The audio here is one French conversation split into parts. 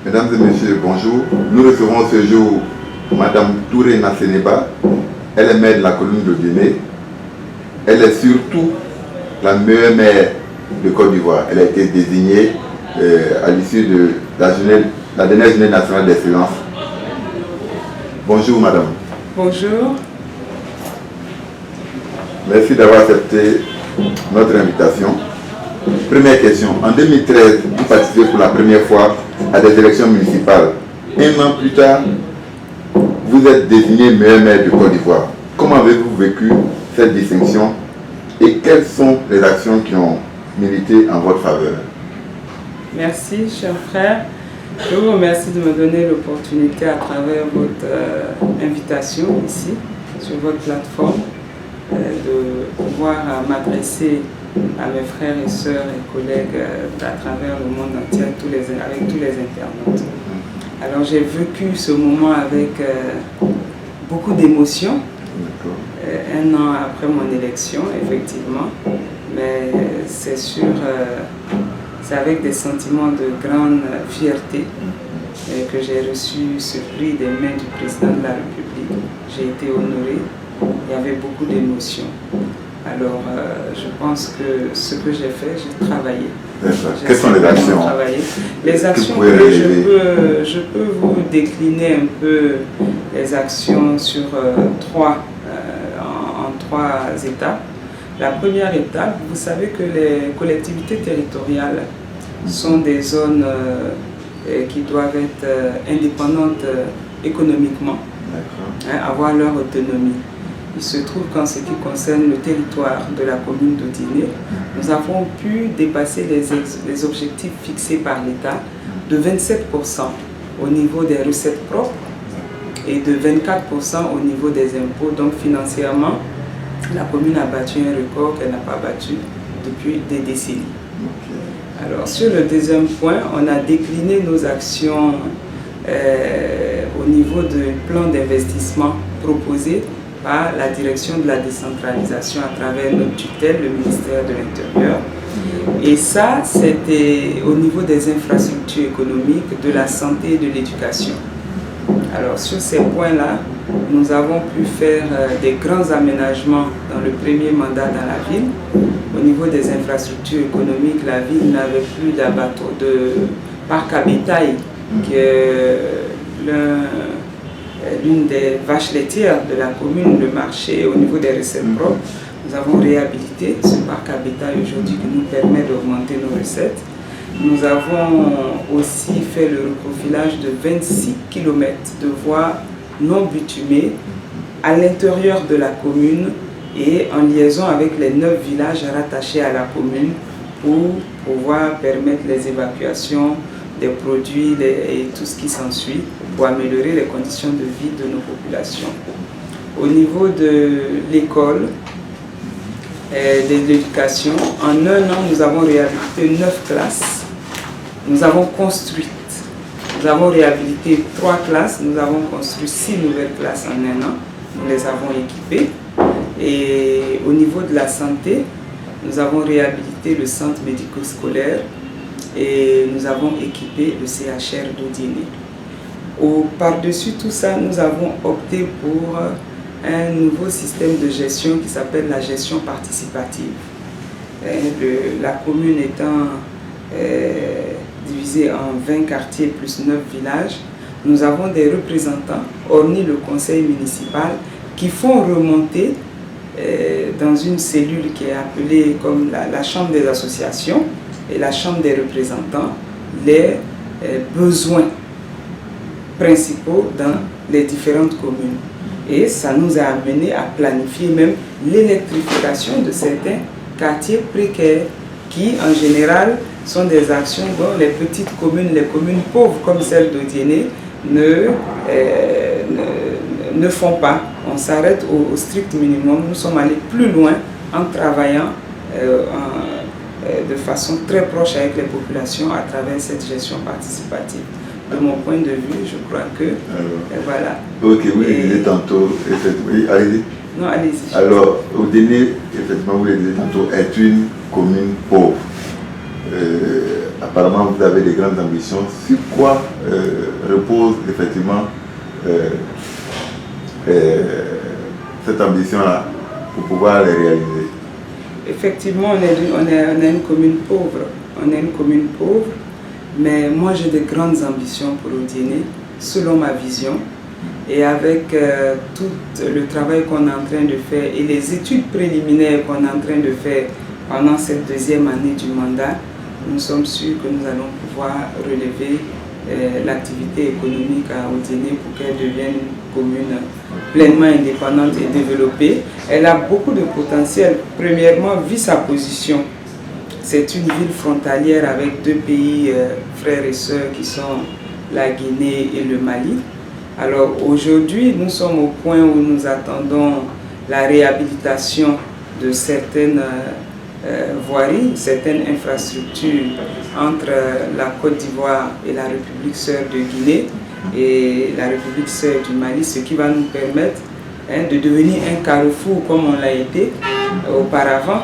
Mesdames et messieurs, bonjour. Nous recevons ce jour Madame Touré Nasseneba. Elle est maire de la commune de Guinée. Elle est surtout la meilleure maire de Côte d'Ivoire. Elle a été désignée à l'issue de la dernière journée nationale d'excellence. Bonjour Madame. Bonjour. Merci d'avoir accepté notre invitation. Première question. En 2013, vous participez pour la première fois à des élections municipales. Un an plus tard, vous êtes désigné meilleur maire de Côte d'Ivoire. Comment avez-vous vécu cette distinction et quelles sont les actions qui ont milité en votre faveur? Merci, cher frère. Je vous remercie de me donner l'opportunité à travers votre invitation ici, sur votre plateforme, de pouvoir m'adresser à mes frères et sœurs et collègues à travers le monde entier, avec tous les internautes. Alors j'ai vécu ce moment avec beaucoup d'émotions, un an après mon élection, effectivement, mais c'est sûr, c'est avec des sentiments de grande fierté que j'ai reçu ce prix des mains du président de la République. J'ai été honorée, il y avait beaucoup d'émotions. Alors, je pense que ce que j'ai fait, j'ai travaillé. Quelles sont les actions? Les actions que je peux vous décliner un peu les actions sur en trois étapes. La première étape, vous savez que les collectivités territoriales sont des zones qui doivent être indépendantes économiquement, avoir leur autonomie. Il se trouve qu'en ce qui concerne le territoire de la commune d'Odiné, nous avons pu dépasser les objectifs fixés par l'État de 27% au niveau des recettes propres et de 24% au niveau des impôts. Donc financièrement, la commune a battu un record qu'elle n'a pas battu depuis des décennies. Alors sur le deuxième point, on a décliné nos actions au niveau du plan d'investissement proposé par la direction de la décentralisation à travers notre tutelle, le ministère de l'Intérieur. Et ça, c'était au niveau des infrastructures économiques, de la santé et de l'éducation. Alors sur ces points-là, nous avons pu faire des grands aménagements dans le premier mandat dans la ville. Au niveau des infrastructures économiques, la ville n'avait plus d'abattoir de parc à bétail que l'une des vaches laitières de la commune, le marché au niveau des recettes propres. Nous avons réhabilité ce parc à bétail aujourd'hui qui nous permet d'augmenter nos recettes. Nous avons aussi fait le reprofilage de 26 km de voies non bitumées à l'intérieur de la commune et en liaison avec les 9 villages rattachés à la commune pour pouvoir permettre les évacuations des produits et tout ce qui s'ensuit pour améliorer les conditions de vie de nos populations. Au niveau de l'école et de l'éducation, en un an, nous avons réhabilité 9 classes. Nous avons réhabilité 3 classes, nous avons construit 6 nouvelles classes en un an. Nous les avons équipées. Et au niveau de la santé, nous avons réhabilité le centre médico-scolaire et nous avons équipé le CHR d'Odiné. Par-dessus tout ça, nous avons opté pour un nouveau système de gestion qui s'appelle la gestion participative. La commune étant divisée en 20 quartiers plus 9 villages, nous avons des représentants, hormis le conseil municipal, qui font remonter dans une cellule qui est appelée comme la chambre des associations et la chambre des représentants, les besoins principaux dans les différentes communes. Et ça nous a amené à planifier même l'électrification de certains quartiers précaires qui, en général, sont des actions dont les petites communes, les communes pauvres comme celle d'Odiné, ne font pas. On s'arrête au strict minimum. Nous sommes allés plus loin en travaillant de façon très proche avec les populations à travers cette gestion participative. De mon point de vue, je crois que voilà. Ok, vous le disiez tantôt, oui, allez-y. Non, allez-y. Alors, Odiné, effectivement, vous le disiez tantôt, est une commune pauvre. À apparemment vous avez des grandes ambitions. Sur quoi repose effectivement cette ambition-là pour pouvoir les réaliser? Effectivement, on est une commune pauvre. On est une commune pauvre, mais moi j'ai de grandes ambitions pour Odiéné, selon ma vision. Et avec tout le travail qu'on est en train de faire et les études préliminaires qu'on est en train de faire pendant cette deuxième année du mandat, nous sommes sûrs que nous allons pouvoir relever l'activité économique à Odiéné pour qu'elle devienne une commune pleinement indépendante et développée. Elle a beaucoup de potentiel. Premièrement, vu sa position, c'est une ville frontalière avec deux pays frères et sœurs qui sont la Guinée et le Mali. Alors aujourd'hui, nous sommes au point où nous attendons la réhabilitation de certaines voiries, certaines infrastructures entre la Côte d'Ivoire et la République sœur de Guinée et la République sœur du Mali, ce qui va nous permettre de devenir un carrefour comme on l'a été auparavant.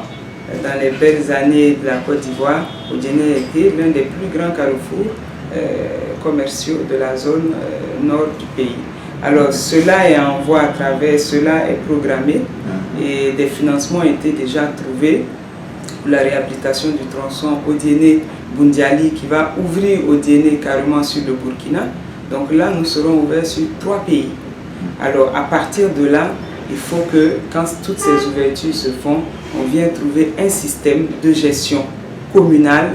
Dans les belles années de la Côte d'Ivoire, Odiéné a été l'un des plus grands carrefours commerciaux de la zone nord du pays. Alors cela est en voie à travers, cela est programmé et des financements ont été déjà trouvés pour la réhabilitation du tronçon Odiéné-Boundiali qui va ouvrir Odiéné carrément sur le Burkina. Donc là, nous serons ouverts sur 3 pays. Alors à partir de là, il faut que quand toutes ces ouvertures se font, on vient trouver un système de gestion communale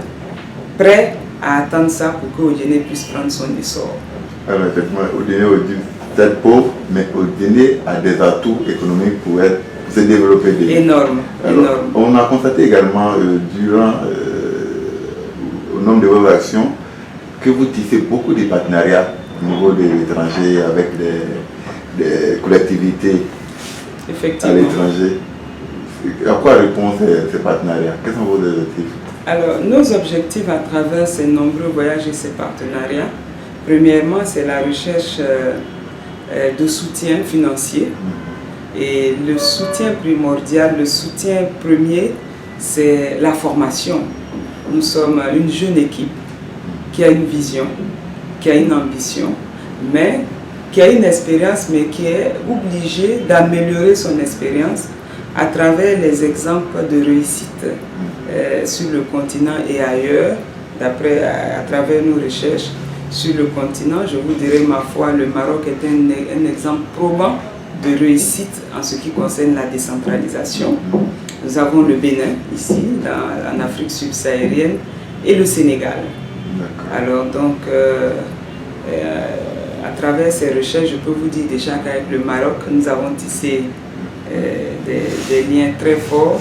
prêt à attendre ça pour que Odiéné puisse prendre son essor. Alors effectivement, Odiéné est peut-être pauvre, mais Odiéné a des atouts économiques pour se développer. Énorme, alors, énorme. On a constaté également durant au nombre de vos actions que vous tissez beaucoup de partenariats au niveau de l'étranger avec des collectivités à l'étranger. À quoi répondent ces partenariats? Quels sont vos objectifs? Alors, nos objectifs à travers ces nombreux voyages et ces partenariats, premièrement, c'est la recherche de soutien financier. Et le soutien primordial, le soutien premier, c'est la formation. Nous sommes une jeune équipe qui a une vision, qui a une ambition, mais qui a une expérience, mais qui est obligée d'améliorer son expérience à travers les exemples de réussite sur le continent et ailleurs, à travers nos recherches sur le continent. Je vous dirais, ma foi, le Maroc est un exemple probant de réussite en ce qui concerne la décentralisation. Nous avons le Bénin, ici, en Afrique subsaharienne, et le Sénégal. Alors, donc, à travers ces recherches, je peux vous dire déjà qu'avec le Maroc, nous avons tissé des liens très forts,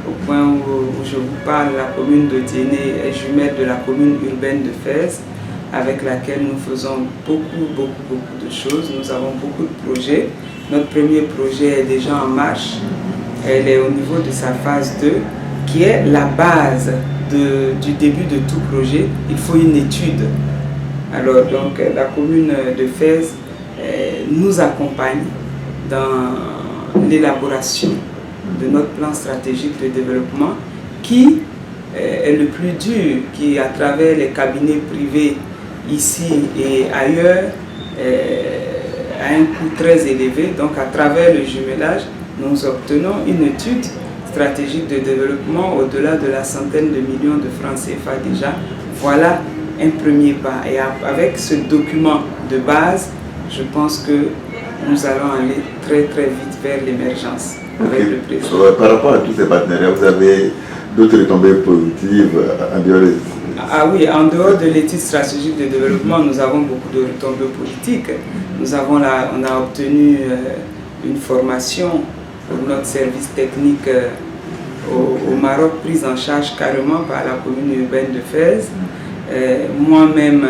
au point où je vous parle, la commune d'Odiéné est jumelle de la commune urbaine de Fès, avec laquelle nous faisons beaucoup de choses. Nous avons beaucoup de projets. Notre premier projet est déjà en marche. Elle est au niveau de sa phase 2, qui est la base du début de tout projet. Il faut une étude. Alors, donc, la commune de Fès nous accompagne dans l'élaboration de notre plan stratégique de développement qui est le plus dur, qui à travers les cabinets privés ici et ailleurs a un coût très élevé. Donc à travers le jumelage, nous obtenons une étude stratégique de développement au-delà de la centaine de millions de francs CFA déjà. Voilà un premier pas. Et avec ce document de base, je pense que nous allons aller très vite vers l'émergence avec le président. Par rapport à tous ces partenariats, vous avez d'autres retombées positives en dehors des... Ah oui, en dehors de l'étude stratégique de développement, nous avons beaucoup de retombées politiques. On a obtenu une formation pour notre service technique au Maroc, prise en charge carrément par la commune urbaine de Fès. Moi-même,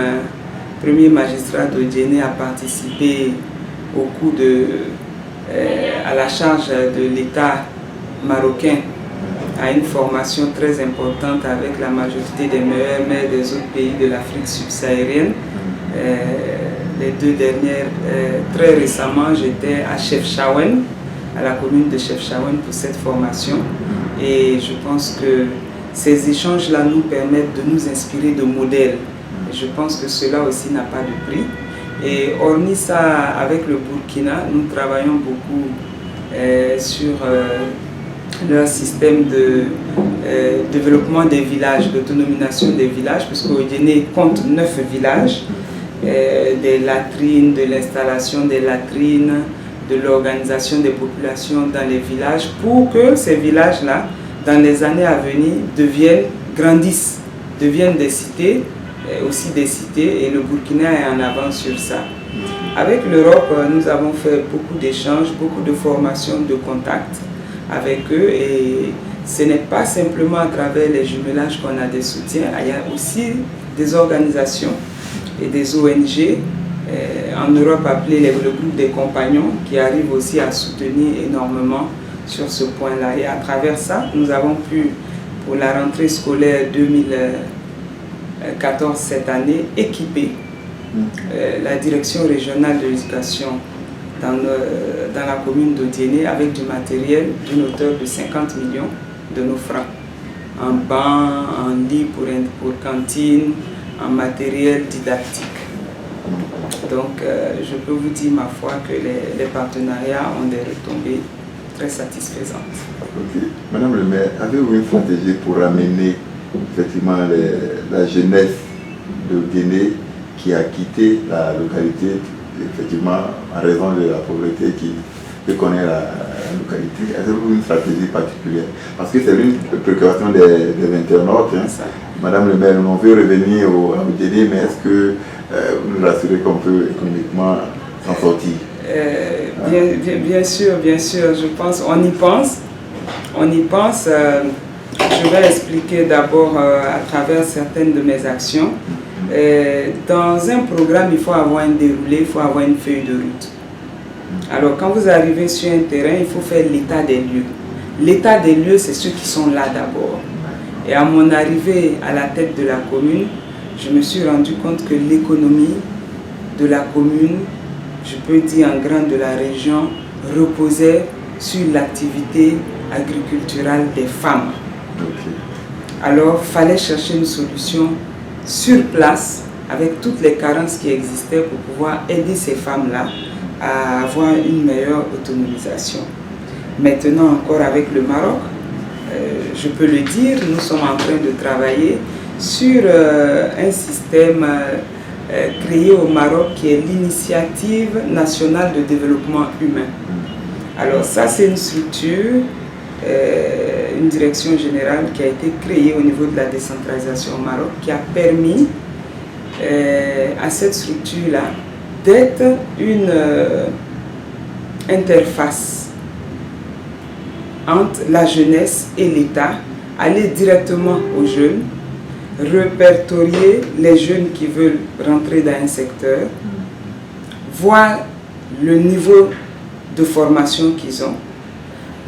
premier magistrat d'Odiéné, a participé au coût à la charge de l'État marocain à une formation très importante avec la majorité des meilleurs maires des autres pays de l'Afrique subsaharienne. Les 2 dernières, très récemment, j'étais à Chefchaouen, à la commune de Chefchaouen pour cette formation. Et je pense que ces échanges-là nous permettent de nous inspirer de modèles. Et je pense que cela aussi n'a pas de prix. Et hormis ça, avec le Burkina, nous travaillons beaucoup sur leur système de développement des villages, d'autonomisation des villages, puisque Odiéné compte 9 villages, des latrines, de l'installation des latrines, de l'organisation des populations dans les villages, pour que ces villages-là, dans les années à venir, grandissent, deviennent des cités, aussi des cités, et le Burkina est en avance sur ça. Avec l'Europe, nous avons fait beaucoup d'échanges, beaucoup de formations, de contacts avec eux, et ce n'est pas simplement à travers les jumelages qu'on a des soutiens, il y a aussi des organisations et des ONG, en Europe appelé le groupe des compagnons, qui arrivent aussi à soutenir énormément sur ce point-là. Et à travers ça, nous avons pu, pour la rentrée scolaire 2014 cette année, équiper la direction régionale de l'éducation dans la commune d'Odiéné avec du matériel d'une hauteur de 50 millions de nos francs, en bancs, en lits pour cantine, en matériel didactique. Donc je peux vous dire ma foi que les partenariats ont des retombées très satisfaisantes. Okay. Madame le maire, avez-vous une stratégie pour amener effectivement la jeunesse d'Odiéné qui a quitté la localité, effectivement, en raison de la pauvreté que connaît la localité? Avez-vous une stratégie particulière? Parce que c'est l'une préoccupation des internautes. Hein. Madame le maire, on veut revenir à Odiéné, mais est-ce que vous nous rassurez qu'on peut économiquement s'en sortir? Bien sûr, je pense, on y pense. Je vais expliquer d'abord à travers certaines de mes actions. Dans un programme, il faut avoir un déroulé, il faut avoir une feuille de route. Alors, quand vous arrivez sur un terrain, il faut faire l'état des lieux. L'état des lieux, c'est ceux qui sont là d'abord. Et à mon arrivée à la tête de la commune, je me suis rendu compte que l'économie de la commune, je peux dire en grande de la région, reposait sur l'activité agriculturelle des femmes. Alors, il fallait chercher une solution sur place, avec toutes les carences qui existaient pour pouvoir aider ces femmes-là à avoir une meilleure autonomisation. Maintenant encore avec le Maroc, je peux le dire, nous sommes en train de travailler sur un système créé au Maroc qui est l'Initiative nationale de développement humain. Alors ça, c'est une structure, une direction générale qui a été créée au niveau de la décentralisation au Maroc, qui a permis à cette structure-là d'être une interface entre la jeunesse et l'État, aller directement aux jeunes, répertorier les jeunes qui veulent rentrer dans un secteur, voir le niveau de formation qu'ils ont,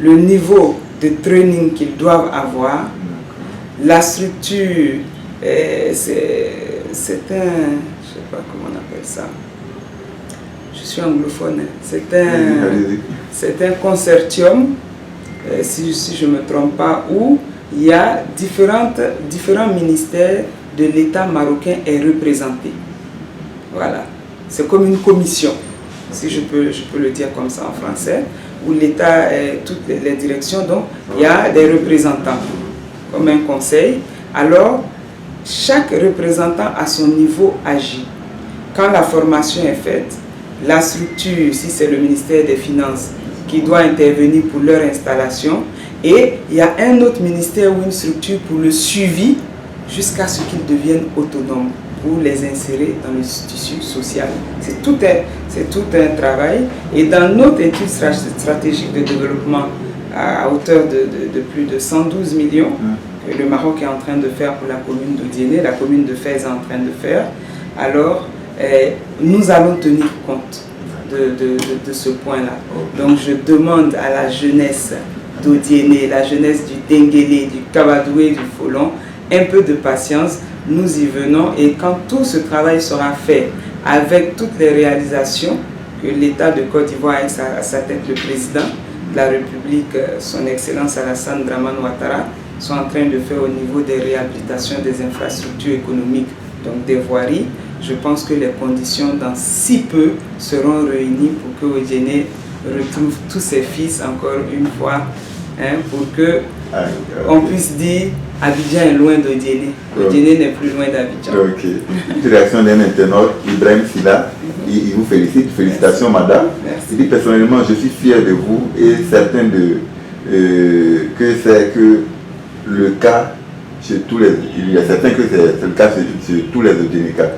le niveau de training qu'ils doivent avoir, la structure, c'est un, je ne sais pas comment on appelle ça, je suis anglophone, c'est un consortium, si je ne me trompe pas, où il y a différents ministères de l'État marocain est représenté. Voilà, c'est comme une commission, si je peux le dire comme ça en français, où l'État et toutes les directions, donc il y a des représentants, comme un conseil. Alors, chaque représentant à son niveau agit. Quand la formation est faite, la structure, si c'est le ministère des Finances, qui doit intervenir pour leur installation, et il y a un autre ministère ou une structure pour le suivi jusqu'à ce qu'ils deviennent autonomes, pour les insérer dans le tissu social. C'est tout un travail. Et dans notre étude stratégique de développement à hauteur de plus de 112 millions que le Maroc est en train de faire pour la commune d'Odiéné, la commune de Fès est en train de faire, alors nous allons tenir compte de ce point-là. Donc je demande à la jeunesse d'Odiéné, la jeunesse du Denguélé, du Kabadoué, du Folon, un peu de patience. Nous y venons, et quand tout ce travail sera fait avec toutes les réalisations que l'État de Côte d'Ivoire a à sa tête le président de la République, son Excellence Alassane Dramane Ouattara, sont en train de faire au niveau des réhabilitations des infrastructures économiques, donc des voiries. Je pense que les conditions dans si peu seront réunies pour que Odiéné retrouve tous ses fils encore une fois, hein, pour que on puisse dire Abidjan est loin d'Odiéné. Odiéné n'est plus loin d'Abidjan. Ok. Une réaction d'un internaute, Ibrahim Silla, il vous félicite. Félicitations, madame. Merci. Il dit personnellement, je suis fier de vous et certain que c'est que le cas chez tous les. Il est certain que c'est le cas chez tous les Odiénékas.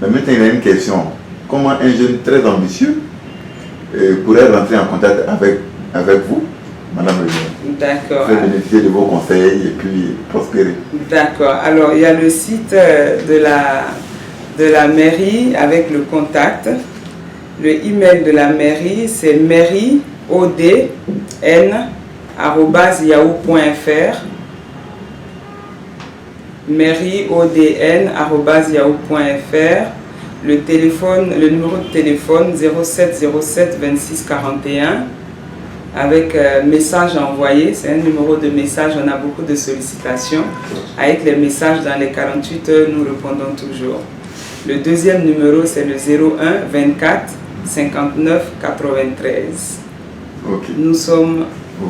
Mais maintenant, il y a une question. Comment un jeune très ambitieux pourrait rentrer en contact avec vous, madame le maire? D'accord. Faire bénéficier de vos conseils et puis prospérer. D'accord. Alors, il y a le site de la mairie avec le contact. Le email de la mairie, c'est mairie-odn@yahoo.fr. mairie-odn@yahoo.fr. Le numéro de téléphone 07 07 26 41 avec message à envoyer. C'est un numéro de message, on a beaucoup de sollicitations. Avec les messages dans les 48 heures, nous répondons toujours. Le deuxième numéro, c'est le 01 24 59 93. Okay. Nous sommes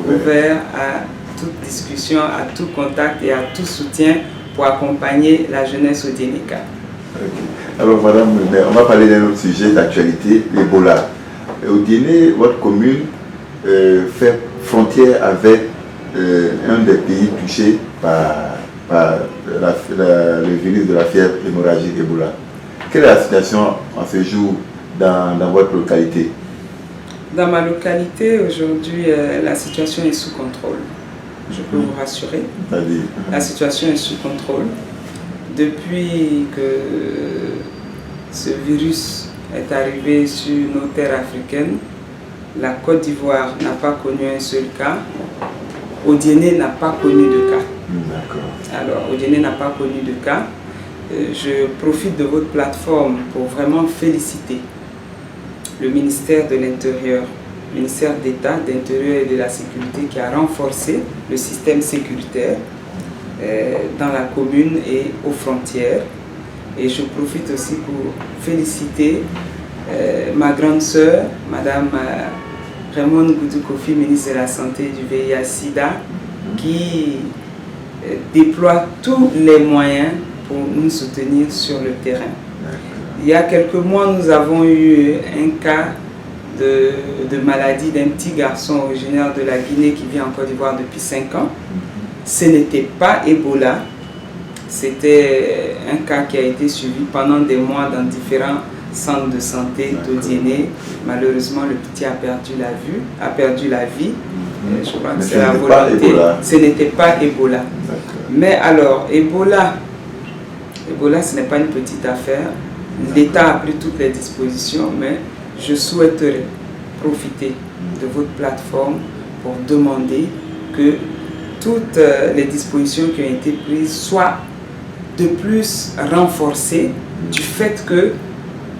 ouverts à toute discussion, à tout contact et à tout soutien pour accompagner la jeunesse odiénéka. Okay. Alors, madame, on va parler d'un autre sujet d'actualité, l'Ebola. Odiéné, votre commune, fait frontière avec un des pays touchés par le virus de la fièvre hémorragique Ebola. Quelle est la situation en ce jour dans votre localité? Dans ma localité, aujourd'hui, la situation est sous contrôle. Je peux vous rassurer. La situation est sous contrôle. Depuis que ce virus est arrivé sur nos terres africaines, la Côte d'Ivoire n'a pas connu un seul cas. Odiéné n'a pas connu de cas. Alors, Odiéné n'a pas connu de cas. Je profite de votre plateforme pour vraiment féliciter le ministère de l'Intérieur, le ministère d'État d'Intérieur et de la Sécurité qui a renforcé le système sécuritaire dans la commune et aux frontières. Et je profite aussi pour féliciter ma grande sœur, Madame Raymond Goudou Kofi, ministre de la Santé et du VIH-Sida, qui déploie tous les moyens pour nous soutenir sur le terrain. Il y a quelques mois, nous avons eu un cas de maladie d'un petit garçon originaire de la Guinée qui vit en Côte d'Ivoire depuis 5 ans. Ce n'était pas Ebola, c'était un cas qui a été suivi pendant des mois dans différents centres de santé d'Odiéné. Malheureusement, le petit a perdu la vie. Je crois que c'est la volonté. Ce n'était pas Ebola. Mais alors, Ebola, ce n'est pas une petite affaire. L'État a pris toutes les dispositions, mais je souhaiterais profiter de votre plateforme pour demander que toutes les dispositions qui ont été prises soient de plus renforcées du fait que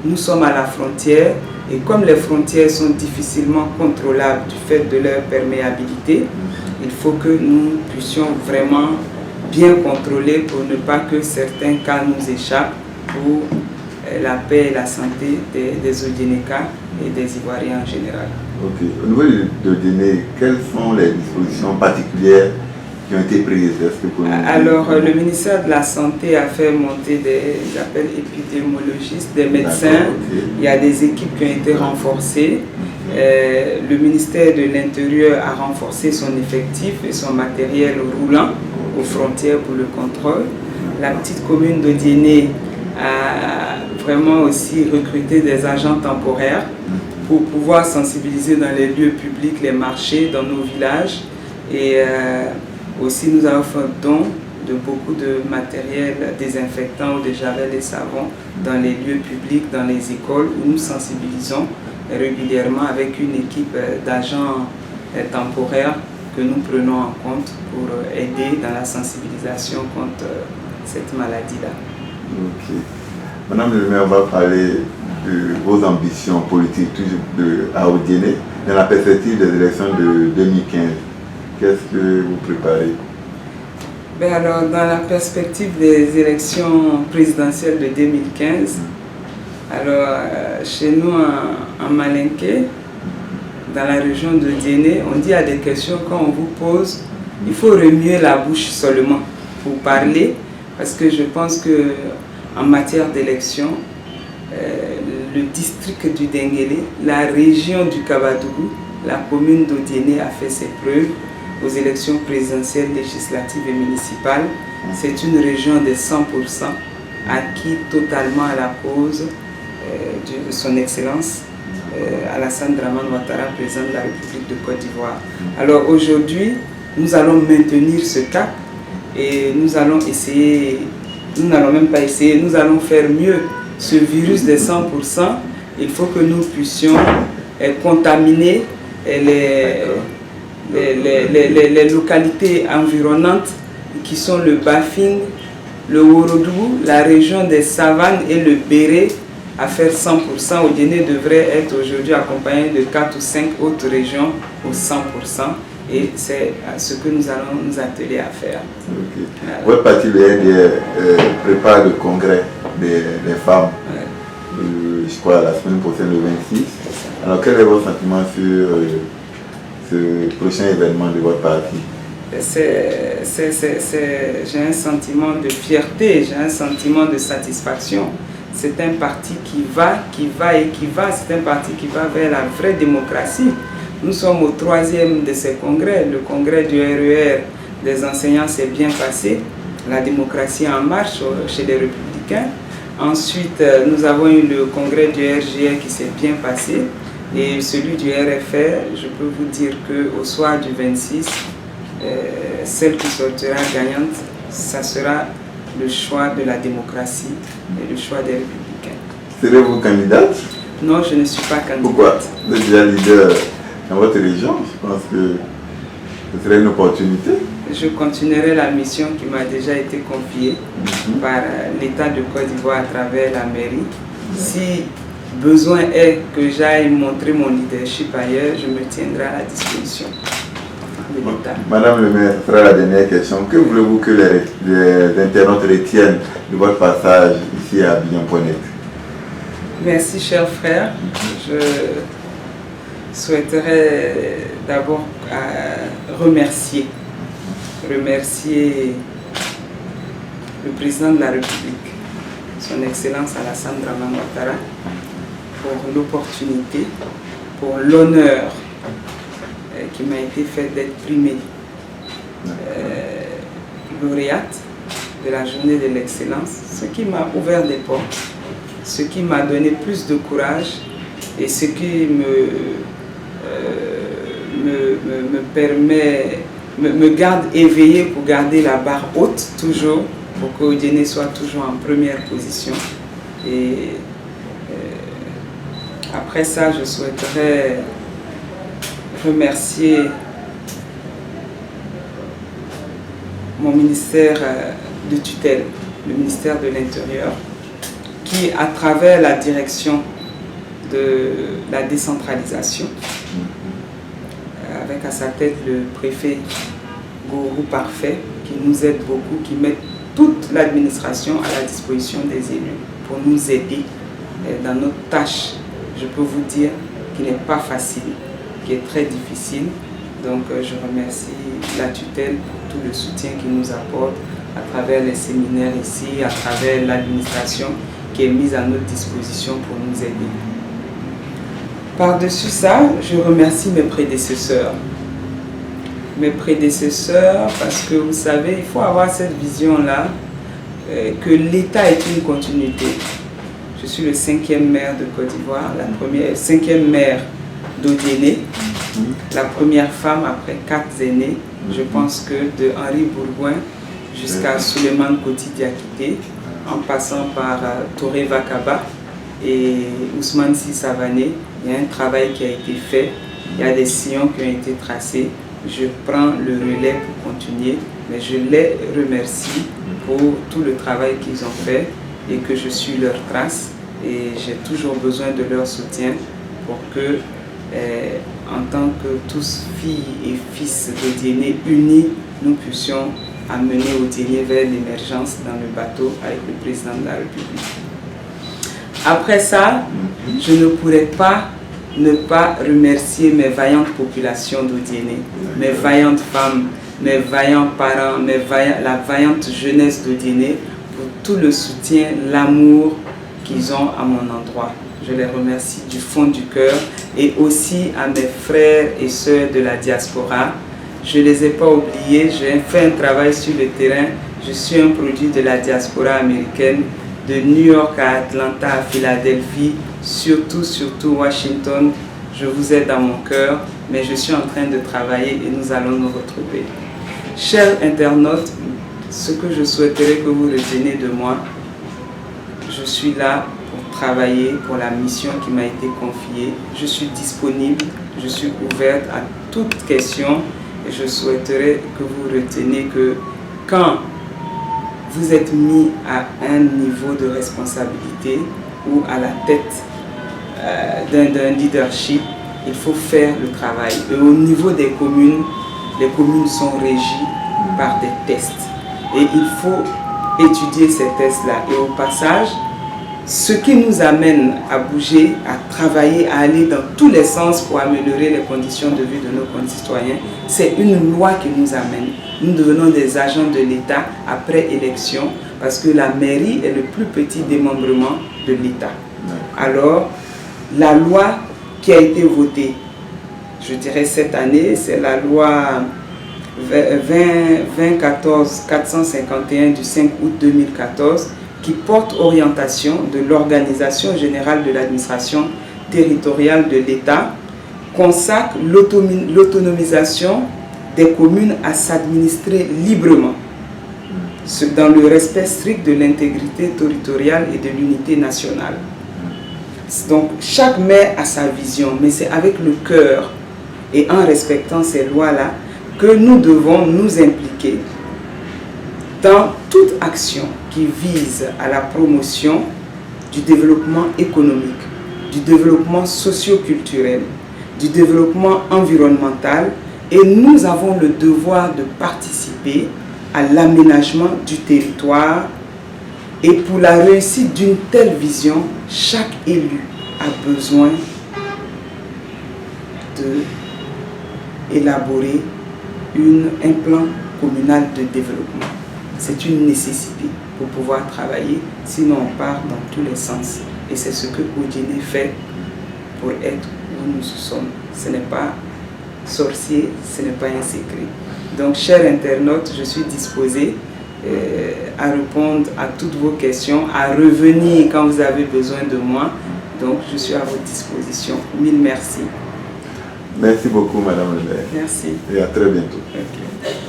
nous sommes à la frontière et comme les frontières sont difficilement contrôlables du fait de leur perméabilité, il faut que nous puissions vraiment bien contrôler pour ne pas que certains cas nous échappent pour la paix et la santé des Odiénékas et des Ivoiriens en général. Ok. Au niveau de Odiéné, quelles sont les dispositions particulières qui ont été prises? Alors, le ministère de la Santé a fait monter des appels épidémiologistes, des médecins. Okay. Il y a des équipes qui ont été renforcées. Le ministère de l'Intérieur a renforcé son effectif et son matériel roulant aux frontières pour le contrôle. La petite commune d'Odiéné a vraiment aussi recruté des agents temporaires pour pouvoir sensibiliser dans les lieux publics, les marchés, dans nos villages. Et aussi nous avons fait don de beaucoup de matériel désinfectant ou de javel et savon dans les lieux publics, dans les écoles où nous sensibilisons régulièrement avec une équipe d'agents temporaires que nous prenons en compte pour aider dans la sensibilisation contre cette maladie-là. Ok. Madame le maire, on va parler de vos ambitions politiques toujours à Odiéné dans la perspective des élections de 2015. Qu'est-ce que vous préparez? Ben alors, dans la perspective des élections présidentielles de 2015, alors chez nous en Malinké, dans la région de Diéné, on dit à des questions quand on vous pose, il faut remuer la bouche seulement pour parler, parce que je pense que en matière d'élection, le district du Denguélé, la région du Kabadougou, la commune d'Odiéné a fait ses preuves aux élections présidentielles, législatives et municipales. C'est une région de 100% acquis totalement à la cause de son Excellence Alassane Dramane Ouattara, président de la République de Côte d'Ivoire. Alors aujourd'hui, nous allons maintenir ce cap et nous allons essayer, nous n'allons même pas essayer, nous allons faire mieux. Ce virus de 100%, il faut que nous puissions contaminer les localités environnantes qui sont le Bafing, le Worodougou, la région des Savanes et le Béré à faire 100%. Odiéné devrait être aujourd'hui accompagné de 4 ou 5 autres régions au 100%. Et c'est ce que nous allons nous atteler à faire. Okay. Votre parti, le RDR, prépare le congrès des femmes, je crois, la semaine prochaine, le 26. Alors, quel est votre sentiment sur ce prochain événement de votre parti? J'ai un sentiment de fierté, j'ai un sentiment de satisfaction. C'est un parti qui va, c'est un parti qui va vers la vraie démocratie. Nous sommes au 3e de ces congrès. Le congrès du RER des enseignants s'est bien passé. La démocratie en marche chez les Républicains. Ensuite, nous avons eu le congrès du RGR qui s'est bien passé. Et celui du RFR, je peux vous dire qu'au soir du 26, celle qui sortira gagnante, ça sera le choix de la démocratie et le choix des Républicains. Serez-vous candidate? Non, je ne suis pas candidate. Pourquoi? Vous êtes déjà leader dans votre région, je pense que ce serait une opportunité. Je continuerai la mission qui m'a déjà été confiée par l'État de Côte d'Ivoire à travers la mairie. Si besoin est que j'aille montrer mon leadership ailleurs, je me tiendrai à la disposition de l'État. Madame le maire, ce sera la dernière question. Que voulez-vous que les internautes retiennent de votre passage ici à Abidjan.net? Merci, cher frère. Je souhaiterais d'abord remercier le président de la République, son Excellence Alassane Dramane Ouattara, pour l'opportunité, pour l'honneur qui m'a été fait d'être primée lauréate de la journée de l'excellence, ce qui m'a ouvert des portes, ce qui m'a donné plus de courage et ce qui me garde éveillé pour garder la barre haute toujours, pour que Odiéné soit toujours en première position. Et après ça, je souhaiterais remercier mon ministère de tutelle, le ministère de l'Intérieur, qui, à travers la direction de la décentralisation, avec à sa tête le préfet Gourou Parfait, qui nous aide beaucoup, qui met toute l'administration à la disposition des élus pour nous aider dans notre tâche, je peux vous dire, qui n'est pas facile, qui est très difficile. Donc je remercie la tutelle pour tout le soutien qu'il nous apporte à travers les séminaires ici, à travers l'administration qui est mise à notre disposition pour nous aider. Par-dessus ça, je remercie mes prédécesseurs. Mes prédécesseurs, parce que vous savez, il faut avoir cette vision-là, que l'État est une continuité. Je suis le 5e maire de Côte d'Ivoire, la 5e maire d'Odiéné, la première femme après 4 aînés. Je pense que de Henri Bourgoin jusqu'à Souleymane Koti Diakité, en passant par Touré Vakaba et Ousmane Sy Savané, il y a un travail qui a été fait, il y a des sillons qui ont été tracés. Je prends le relais pour continuer, mais je les remercie pour tout le travail qu'ils ont fait et que je suis leur trace. Et j'ai toujours besoin de leur soutien pour que, en tant que tous filles et fils d'Odiéné unis, nous puissions amené Odiéné vers l'émergence dans le bateau avec le président de la République. Après ça, je ne pourrais pas ne pas remercier mes vaillantes populations d'Odiéné, mes vaillantes femmes, mes vaillants parents, la vaillante jeunesse d'Odiéné pour tout le soutien, l'amour qu'ils ont à mon endroit. Je les remercie du fond du cœur et aussi à mes frères et sœurs de la diaspora. Je ne les ai pas oubliés, j'ai fait un travail sur le terrain. Je suis un produit de la diaspora américaine, de New York à Atlanta, à Philadelphie, surtout Washington. Je vous ai dans mon cœur, mais je suis en train de travailler et nous allons nous retrouver. Chers internautes, ce que je souhaiterais que vous reteniez de moi, je suis là pour travailler pour la mission qui m'a été confiée. Je suis disponible, je suis ouverte à toute question et je souhaiterais que vous reteniez que quand vous êtes mis à un niveau de responsabilité ou à la tête d'un leadership, il faut faire le travail. Et au niveau des communes, les communes sont régies par des tests. Et il faut étudier ces tests-là. Et au passage, ce qui nous amène à bouger, à travailler, à aller dans tous les sens pour améliorer les conditions de vie de nos concitoyens, c'est une loi qui nous amène. Nous devenons des agents de l'État après élection parce que la mairie est le plus petit démembrement de l'État. Alors, la loi qui a été votée, je dirais cette année, c'est la loi 2014-451 du 5 août 2014 qui porte orientation de l'Organisation générale de l'administration territoriale de l'État, consacre l'autonomisation des communes à s'administrer librement, dans le respect strict de l'intégrité territoriale et de l'unité nationale. Donc chaque maire a sa vision, mais c'est avec le cœur et en respectant ces lois-là que nous devons nous impliquer dans toute action qui vise à la promotion du développement économique, du développement socio-culturel, du développement environnemental, et nous avons le devoir de participer à l'aménagement du territoire. Et pour la réussite d'une telle vision, chaque élu a besoin d'élaborer un plan communal de développement. C'est une nécessité pour pouvoir travailler, sinon on part dans tous les sens. Et c'est ce que Odiéné fait pour être où nous sommes. Ce n'est pas sorcier, ce n'est pas un secret. Donc, chers internautes, je suis disposée à répondre à toutes vos questions, à revenir quand vous avez besoin de moi. Donc, je suis à votre disposition. Mille merci. Merci beaucoup, Madame le maire. Merci. Et à très bientôt. Okay.